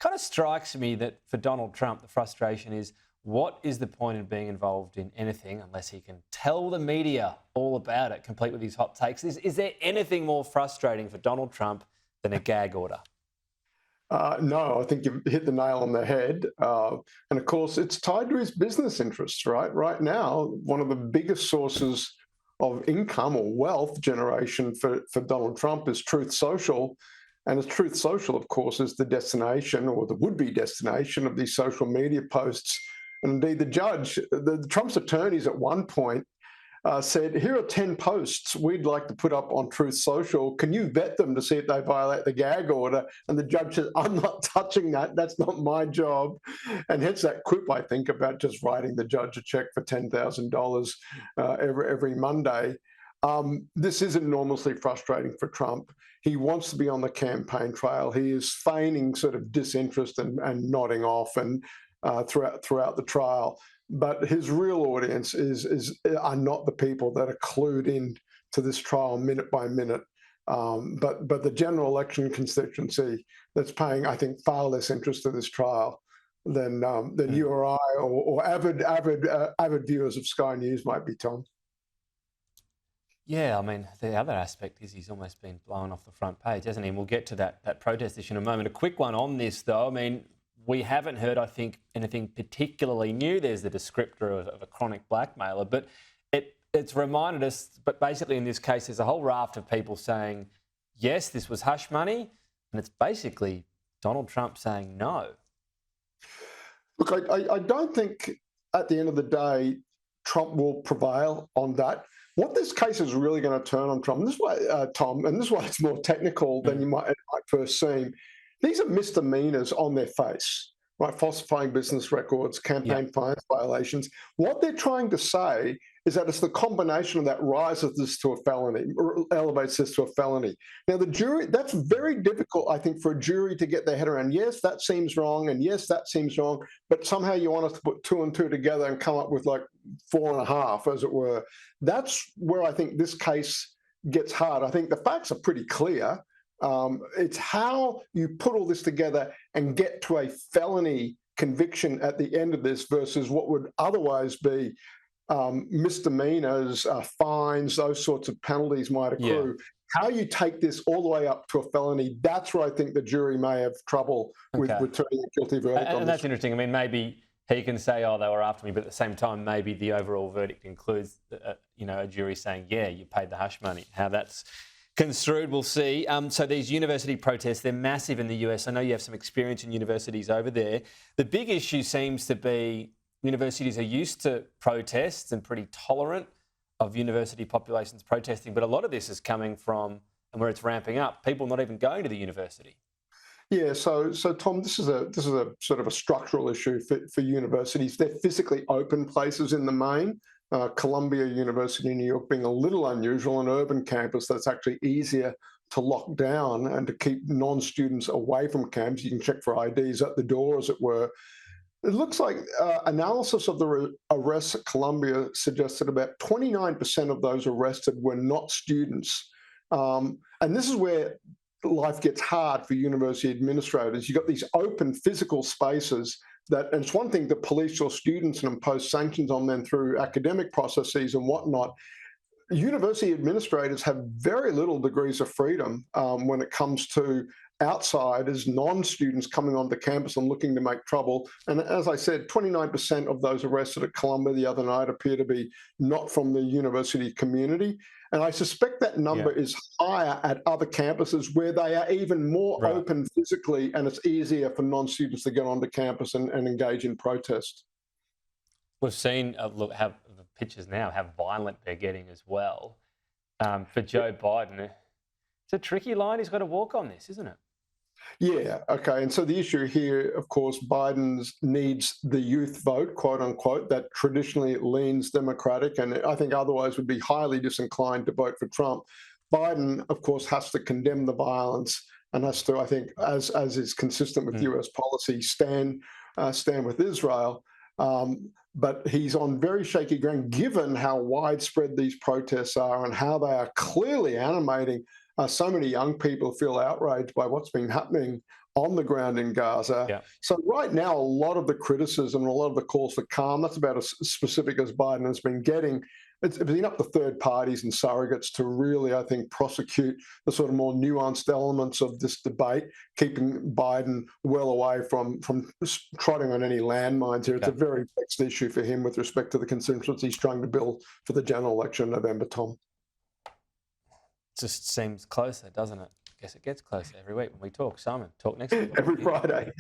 kind of strikes me that for Donald Trump, the frustration is, what is the point in being involved in anything unless he can tell the media all about it, complete with his hot takes? Is there anything more frustrating for Donald Trump than a gag order? No, I think you've hit the nail on the head. And of course, it's tied to his business interests, right? Right now, one of the biggest sources of income or wealth generation for Donald Trump is Truth Social. And as Truth Social, of course, is the destination or the would-be destination of these social media posts. And indeed, the Trump's attorneys at one point said, here are 10 posts we'd like to put up on Truth Social. Can you vet them to see if they violate the gag order? And the judge said, I'm not touching that. That's not my job. And hence that quip, I think, about just writing the judge a check for $10,000 every Monday. This is enormously frustrating for Trump. He wants to be on the campaign trail. He is feigning sort of disinterest and nodding off and throughout the trial. But his real audience are not the people that are clued in to this trial minute by minute. But the general election constituency that's paying, I think, far less interest in this trial than you or I or avid viewers of Sky News might be, Tom. Yeah, I mean, the other aspect is he's almost been blown off the front page, hasn't he? And we'll get to that protest issue in a moment. A quick one on this, though. I mean, we haven't heard, I think, anything particularly new. There's the descriptor of a chronic blackmailer, but it's reminded us, but basically in this case, there's a whole raft of people saying, yes, this was hush money, and it's basically Donald Trump saying no. Look, I don't think at the end of the day, Trump will prevail on that. What this case is really going to turn on Trump, and this is why, Tom, and this is why it's more technical than it might first seem. These are misdemeanors on their face, right? Falsifying business records, campaign finance violations. What they're trying to say is that it's the combination of that rises this to a felony, or elevates this to a felony. Now, the jury, that's very difficult, I think, for a jury to get their head around. Yes, that seems wrong, and yes, that seems wrong, but somehow you want us to put 2 and 2 together and come up with like 4.5, as it were. That's where I think this case gets hard. I think the facts are pretty clear. It's how you put all this together and get to a felony conviction at the end of this versus what would otherwise be misdemeanors, fines, those sorts of penalties might accrue. How you take this all the way up to a felony, that's where I think the jury may have trouble with returning a guilty verdict on this. And that's interesting. I mean, maybe he can say, oh, they were after me, but at the same time, maybe the overall verdict includes, a jury saying, yeah, you paid the hush money. How that's construed, we'll see. So these university protests, they're massive in the US. I know you have some experience in universities over there. The big issue seems to be universities are used to protests and pretty tolerant of university populations protesting, but a lot of this is coming from, and where it's ramping up, people not even going to the university. Yeah, so Tom, this is a sort of a structural issue for universities. They're physically open places in the main. Columbia University in New York being a little unusual, an urban campus that's actually easier to lock down and to keep non-students away from camps. You can check for IDs at the door, as it were. It looks like analysis of the arrests at Columbia suggested about 29% of those arrested were not students. And this is where life gets hard for university administrators. You've got these open physical spaces that, and it's one thing to police your students and impose sanctions on them through academic processes and whatnot. University administrators have very little degrees of freedom when it comes to outsiders, non-students coming onto campus and looking to make trouble. And as I said, 29% of those arrested at Columbia the other night appear to be not from the university community. And I suspect that number is higher at other campuses where they are even more open physically, and it's easier for non-students to get onto campus and engage in protest. We've seen, look, how the pictures now, how violent they're getting as well. For Joe Biden, it's a tricky line he's got to walk on this, isn't it? Yeah, okay. And so the issue here, of course, Biden needs the youth vote, quote unquote, that traditionally leans Democratic and I think otherwise would be highly disinclined to vote for Trump. Biden, of course, has to condemn the violence and has to, I think, as is consistent with US policy, stand with Israel. But he's on very shaky ground, given how widespread these protests are and how they are clearly animating so many young people feel outraged by what's been happening on the ground in Gaza. Yeah. So right now, a lot of the criticism and a lot of the calls for calm, that's about as specific as Biden has been getting. It's been up to third parties and surrogates to really, I think, prosecute the sort of more nuanced elements of this debate, keeping Biden well away from trotting on any landmines here. It's a very vexed issue for him with respect to the constituency he's trying to build for the general election in November, Tom. Just seems closer, doesn't it? I guess it gets closer every week when we talk. Simon, talk next week. Every Friday.